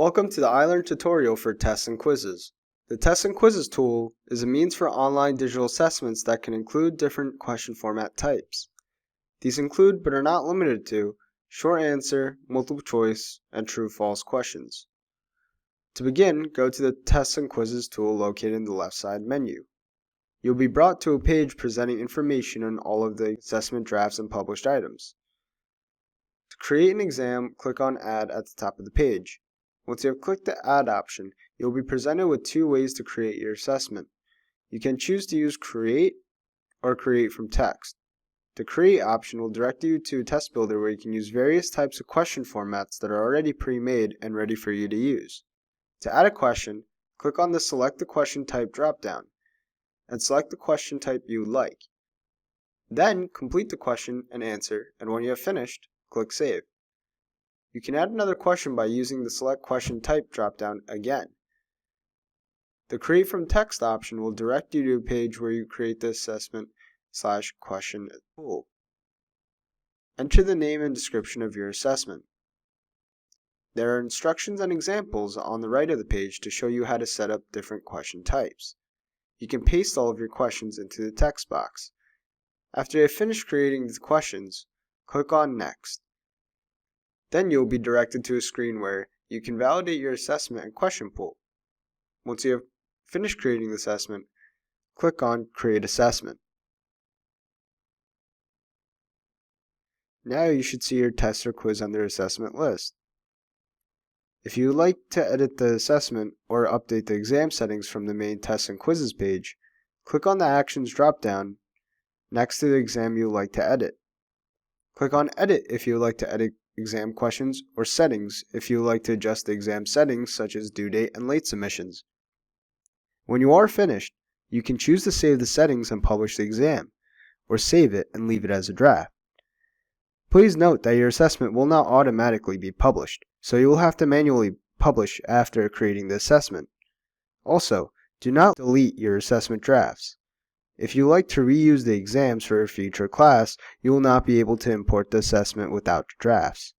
Welcome to the iLearn tutorial for tests and quizzes. The Tests and Quizzes tool is a means for online digital assessments that can include different question format types. These include, but are not limited to, short answer, multiple choice, and true-false questions. To begin, go to the Tests and Quizzes tool located in the left side menu. You'll be brought to a page presenting information on all of the assessment drafts and published items. To create an exam, click on Add at the top of the page. Once you have clicked the Add option, you'll be presented with two ways to create your assessment. You can choose to use Create or Create from Text. The Create option will direct you to a test builder where you can use various types of question formats that are already pre-made and ready for you to use. To add a question, click on the Select the Question Type drop-down and select the question type you would like. Then complete the question and answer, and when you have finished, click Save. You can add another question by using the Select Question Type drop-down again. The Create from Text option will direct you to a page where you create the assessment/question tool. Enter the name and description of your assessment. There are instructions and examples on the right of the page to show you how to set up different question types. You can paste all of your questions into the text box. After you have finished creating the questions, click on Next. Then you will be directed to a screen where you can validate your assessment and question pool. Once you have finished creating the assessment, click on Create Assessment. Now you should see your test or quiz under Assessment list. If you would like to edit the assessment or update the exam settings from the main Tests and Quizzes page, click on the Actions drop-down next to the exam you would like to edit. Click on Edit if you would like to edit exam questions, or Settings if you would like to adjust the exam settings such as due date and late submissions. When you are finished, you can choose to save the settings and publish the exam, or save it and leave it as a draft. Please note that your assessment will not automatically be published, so you will have to manually publish after creating the assessment. Also, do not delete your assessment drafts. If you like to reuse the exams for a future class, you will not be able to import the assessment without drafts.